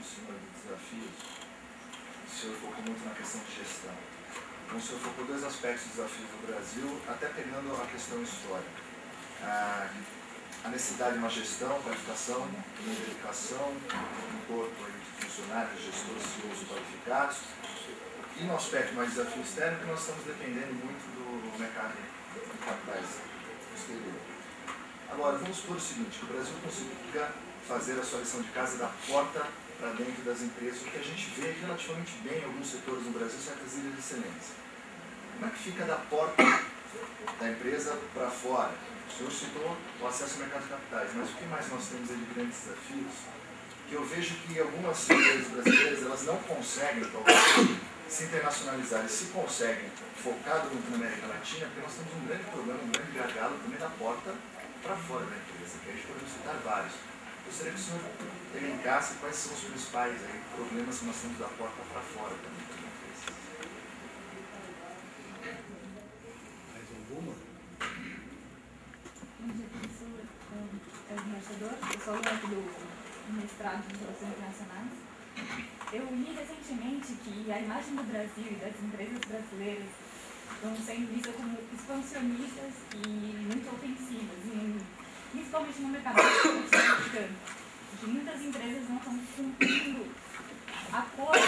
senhor de desafios, o senhor focou muito na questão de gestão. Então, o senhor focou dois aspectos dos desafios do Brasil, até pegando a questão histórica. A necessidade de uma gestão, qualificação, uma verificação, um corpo de funcionários, gestores, CEOs qualificados. E no aspecto mais desafio externo, que nós estamos dependendo muito do mercado de capitais exterior. Agora, vamos supor o seguinte, que o Brasil consiga fazer a sua lição de casa da porta para dentro das empresas, o que a gente vê relativamente bem em alguns setores no Brasil, certas ilhas de excelência. Como é que fica da porta da empresa para fora? O senhor citou o acesso ao mercado de capitais, mas o que mais nós temos aí de grandes desafios? Que eu vejo que algumas empresas brasileiras elas não conseguem, talvez, se internacionalizar, e se conseguem, focado muito na América Latina, porque nós temos um grande problema, um grande gargalo também da porta para fora da empresa, que a gente pode citar vários. Gostaria que o senhor elencasse quais são os principais aí, problemas que nós temos da porta para fora também. Mais alguma? Bom dia, professor. Eu sou aluna do mestrado em Relações Internacionais. Eu li recentemente que a imagem do Brasil e das empresas brasileiras estão sendo vistas como expansionistas e muito ofensivas, principalmente no mercado norte-americano, que muitas empresas não estão cumprindo acordos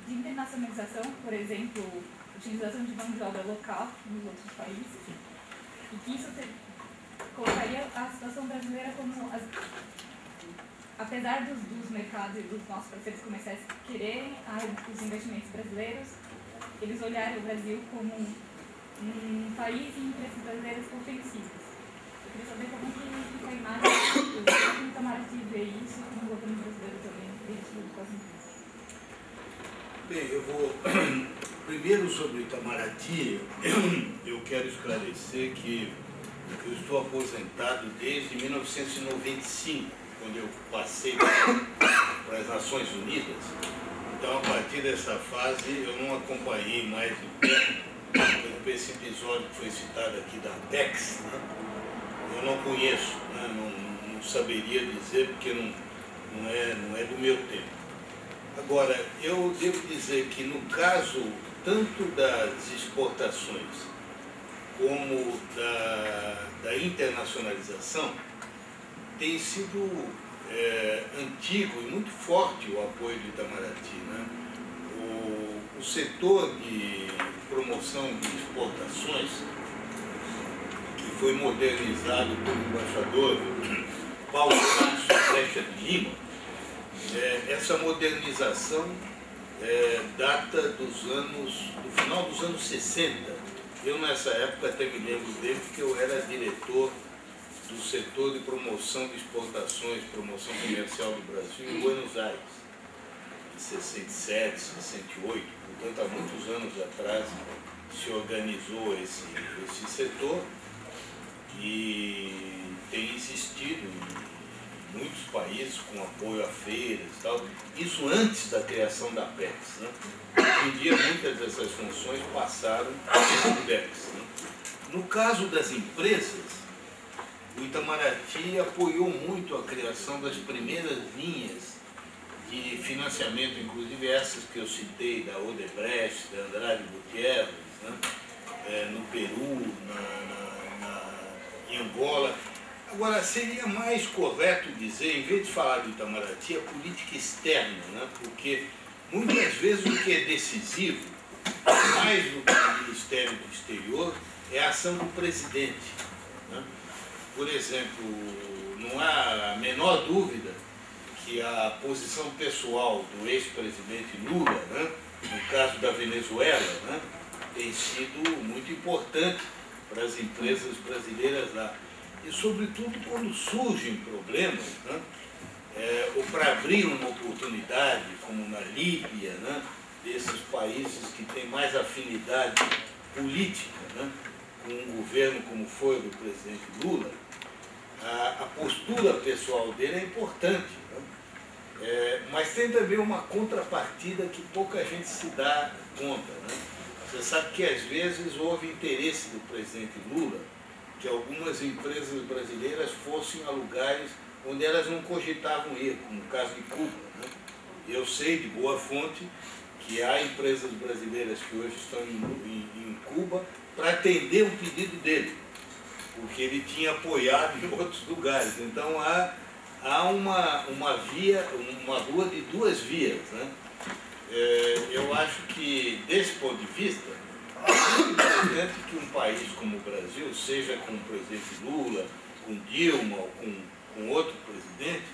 de internacionalização, por exemplo, utilização de mão de obra local nos outros países, e que isso colocaria a situação brasileira como, apesar dos mercados e dos nossos parceiros comerciais quererem os investimentos brasileiros, eles olharem o Brasil como um país e empresas brasileiras ofensivas. Eu queria saber como que fica a imagem do Itamaraty vê isso no governo brasileiro também, dentro do Brasil. Bem, eu vou... Primeiro, sobre o Itamaraty, eu quero esclarecer que eu estou aposentado desde 1995, quando eu passei para as Nações Unidas. Então, a partir dessa fase, eu não acompanhei mais de perto. Por exemplo, esse episódio que foi citado aqui da Apex, né? Eu não conheço, né? Não saberia dizer, porque não é do meu tempo. Agora, eu devo dizer que no caso tanto das exportações como da internacionalização, tem sido antigo e muito forte o apoio do Itamaraty, né? O setor de promoção de exportações, que foi modernizado pelo embaixador Paulo Castro Flecha de Lima, essa modernização data do final dos anos 60. Eu, nessa época, até me lembro bem, porque eu era diretor do setor de promoção de exportações, promoção comercial do Brasil em Buenos Aires, em 67, 68, portanto, há muitos anos atrás se organizou esse setor e tem existido em muitos países com apoio a feiras e tal, isso antes da criação da Apex, né? Hoje em dia, muitas dessas funções passaram para a Apex, né? No caso das empresas, o Itamaraty apoiou muito a criação das primeiras linhas de financiamento, inclusive essas que eu citei, da Odebrecht, da Andrade Gutierrez, né? No Peru, em Angola. Agora, seria mais correto dizer, em vez de falar do Itamaraty, a política externa, né? Porque muitas vezes o que é decisivo, mais do que o Ministério do Exterior, é a ação do presidente, né? Por exemplo, não há a menor dúvida que a posição pessoal do ex-presidente Lula, né, no caso da Venezuela, né, tem sido muito importante para as empresas brasileiras lá. E, sobretudo, quando surgem problemas, né, ou para abrir uma oportunidade, como na Líbia, né, desses países que têm mais afinidade política, né, com um governo como foi o do presidente Lula, a postura pessoal dele é importante, né? Mas tem também uma contrapartida que pouca gente se dá conta, né? Você sabe que às vezes houve interesse do presidente Lula que algumas empresas brasileiras fossem a lugares onde elas não cogitavam ir, como no caso de Cuba, né? Eu sei de boa fonte que há empresas brasileiras que hoje estão em Cuba para atender o pedido dele, porque ele tinha apoiado em outros lugares. Então há uma rua de duas vias, né? Eu acho que, desse ponto de vista, é muito importante que um país como o Brasil, seja com o presidente Lula, com Dilma ou com outro presidente,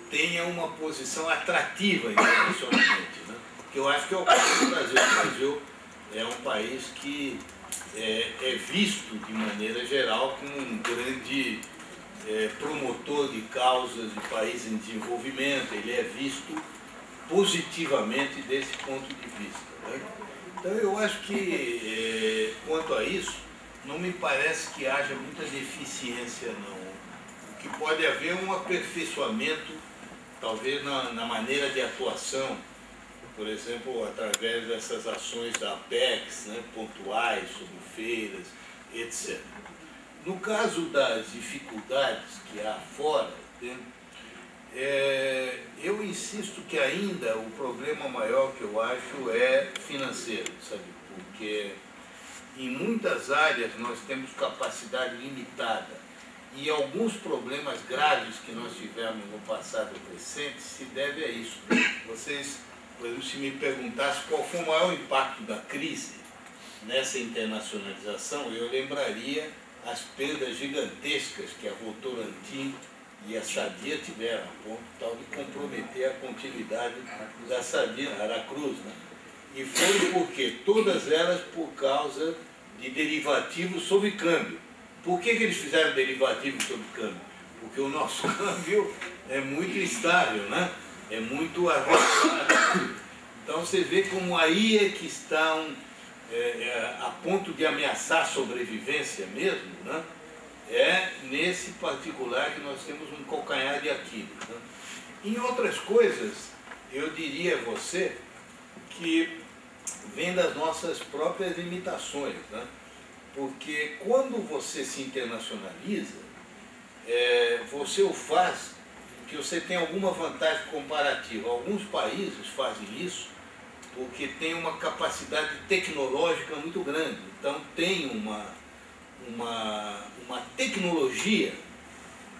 tenha uma posição atrativa internacionalmente, né? Porque eu acho que é o caso do Brasil. O Brasil é um país que é visto, de maneira geral, como um grande promotor de causas de países em desenvolvimento. Ele é visto positivamente desse ponto de vista, né? Então eu acho que, quanto a isso, não me parece que haja muita deficiência, não. O que pode haver é um aperfeiçoamento, talvez na maneira de atuação, por exemplo, através dessas ações da Apex, né, pontuais, sobre feiras, etc. No caso das dificuldades que há fora, né, eu insisto que ainda o problema maior que eu acho é financeiro, sabe? Porque em muitas áreas nós temos capacidade limitada e alguns problemas graves que nós tivemos no passado recente se deve a isso. Vocês, por exemplo, se me perguntassem qual foi o maior impacto da crise nessa internacionalização, eu lembraria as perdas gigantescas que a Votorantim e a Sadia tiveram, a ponto tal de comprometer a continuidade da Sadia, Aracruz, né? E foi porque todas elas por causa de derivativos sobre câmbio. Por que eles fizeram derivativos sobre câmbio? Porque o nosso câmbio é muito instável, né? É muito arrojado. Então você vê como aí é que estão, a ponto de ameaçar a sobrevivência mesmo, né? É nesse particular que nós temos um calcanhar de Aquiles, né? Em outras coisas, eu diria a você que vem das nossas próprias limitações, né? Porque quando você se internacionaliza, você o faz porque você tem alguma vantagem comparativa. Alguns países fazem isso porque tem uma capacidade tecnológica muito grande. Então tem uma tecnologia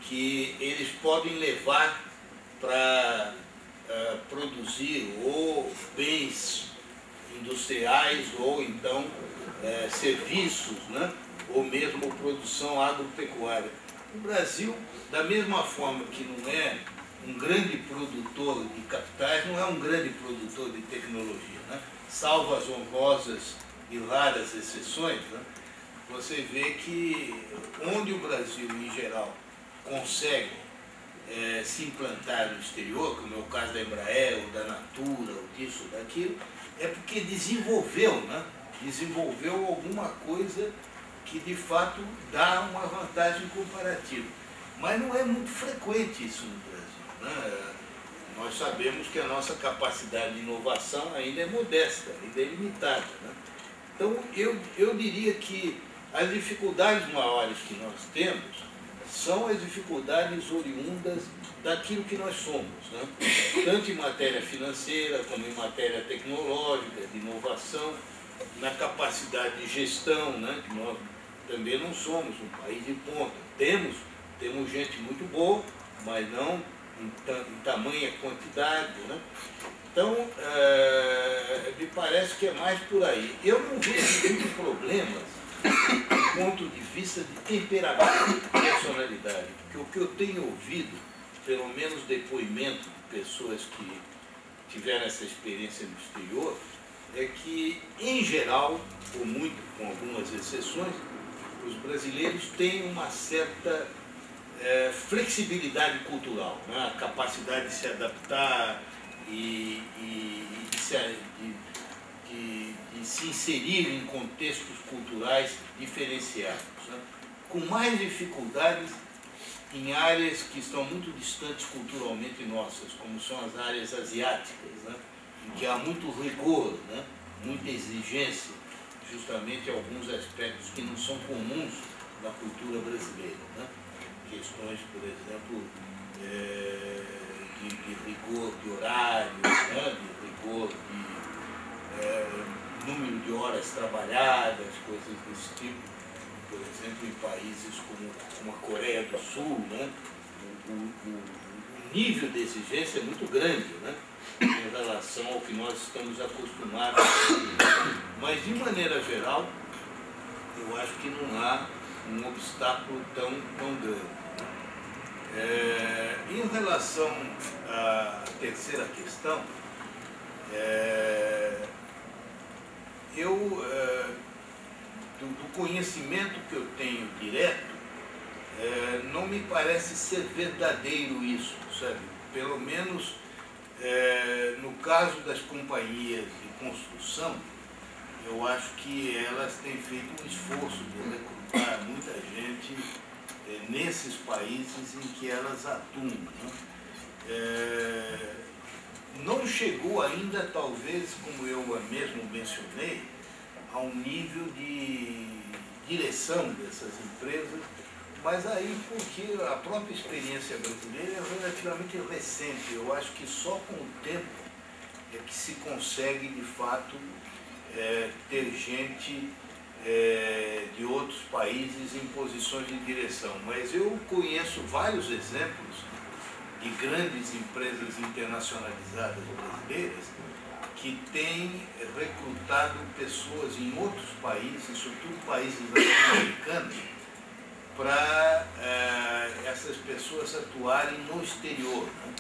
que eles podem levar para produzir ou bens industriais ou então serviços, né? Ou mesmo produção agropecuária. O Brasil, da mesma forma que não é um grande produtor de capitais, não é um grande produtor de tecnologia, né? Salvo as honrosas e raras exceções, né? Você vê que onde o Brasil, em geral, consegue se implantar no exterior, como é o caso da Embraer, ou da Natura, ou disso, ou daquilo, é porque desenvolveu, né? Desenvolveu alguma coisa que de fato dá uma vantagem comparativa. Mas não é muito frequente isso no Brasil, né? Nós sabemos que a nossa capacidade de inovação ainda é modesta, ainda é limitada, né? Então eu diria que as dificuldades maiores que nós temos são as dificuldades oriundas daquilo que nós somos, né? Tanto em matéria financeira como em matéria tecnológica, de inovação, na capacidade de gestão, né? Que nós também não somos um país de ponta. Temos gente muito boa, mas não em tamanha quantidade, né? Então, me parece que é mais por aí. Eu não vejo muitos problemas do ponto de vista de temperamento, de personalidade, porque o que eu tenho ouvido, pelo menos depoimento de pessoas que tiveram essa experiência no exterior, é que, em geral, com algumas exceções, os brasileiros têm uma certa flexibilidade cultural, né? A capacidade de se adaptar e de se inserir em contextos culturais diferenciados, né? Com mais dificuldades em áreas que estão muito distantes culturalmente nossas, como são as áreas asiáticas, né? Em que há muito rigor, né? Muita exigência, justamente alguns aspectos que não são comuns na cultura brasileira, né? questões, por exemplo, de rigor de horário, né? De rigor de número de horas trabalhadas, coisas desse tipo. Por exemplo, em países como a Coreia do Sul, né? O nível de exigência é muito grande, né? Em relação ao que nós estamos acostumados. Mas, de maneira geral, eu acho que não há um obstáculo tão grande. Em relação à terceira questão, do conhecimento que eu tenho direto, não me parece ser verdadeiro isso, sabe? Pelo menos no caso das companhias de construção, eu acho que elas têm feito um esforço de recrutar muita gente nesses países em que elas atuam, né? Não chegou ainda, talvez, como eu mesmo mencionei, a um nível de direção dessas empresas, mas aí porque a própria experiência brasileira é relativamente recente. Eu acho que só com o tempo é que se consegue, de fato, ter gente de outros países em posições de direção. Mas eu conheço vários exemplos de grandes empresas internacionalizadas brasileiras que têm recrutado pessoas em outros países, sobretudo países latino-americanos, para essas pessoas atuarem no exterior, né?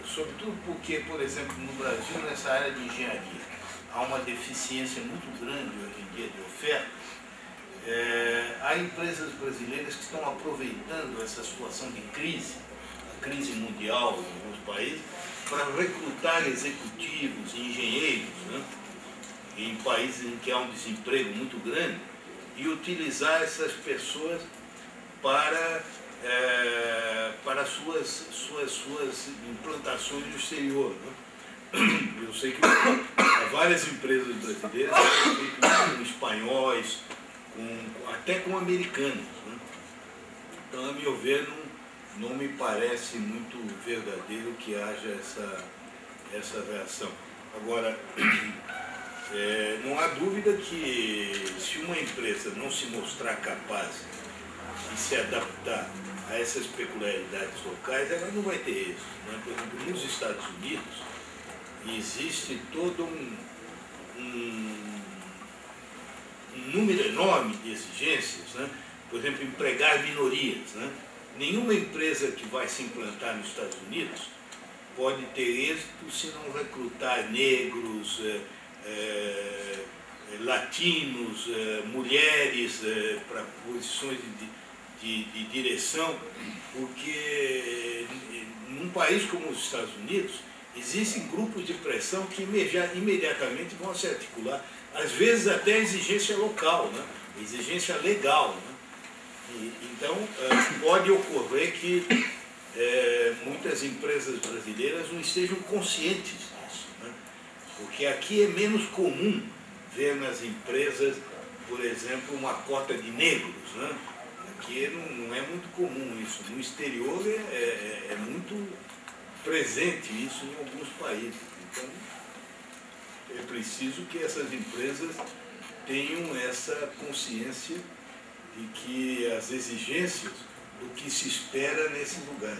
Sobretudo porque, por exemplo, no Brasil, nessa área de engenharia, há uma deficiência muito grande hoje em dia de oferta. Há empresas brasileiras que estão aproveitando essa situação de crise, a crise mundial em alguns países, para recrutar executivos e engenheiros, né, em países em que há um desemprego muito grande, e utilizar essas pessoas para suas implantações no exterior, né? Eu sei que há várias empresas brasileiras que têm feito com espanhóis, até com americanos, né? Então, a meu ver, não me parece muito verdadeiro que haja essa reação. Agora, não há dúvida que se uma empresa não se mostrar capaz de se adaptar a essas peculiaridades locais, ela não vai ter êxito, né? Por exemplo, nos Estados Unidos, existe todo um número enorme de exigências, né? Por exemplo, empregar minorias, né? Nenhuma empresa que vai se implantar nos Estados Unidos pode ter êxito se não recrutar negros, latinos, mulheres para posições de direção, porque num país como os Estados Unidos existem grupos de pressão que imediatamente vão se articular, às vezes até a exigência local, né? Exigência legal, né? Então, pode ocorrer que muitas empresas brasileiras não estejam conscientes disso, né? Porque aqui é menos comum ver nas empresas, por exemplo, uma cota de negros, né? Aqui não é muito comum isso. No exterior é muito presente isso em alguns países. Então, é preciso que essas empresas tenham essa consciência de que as exigências do que se espera nesses lugares.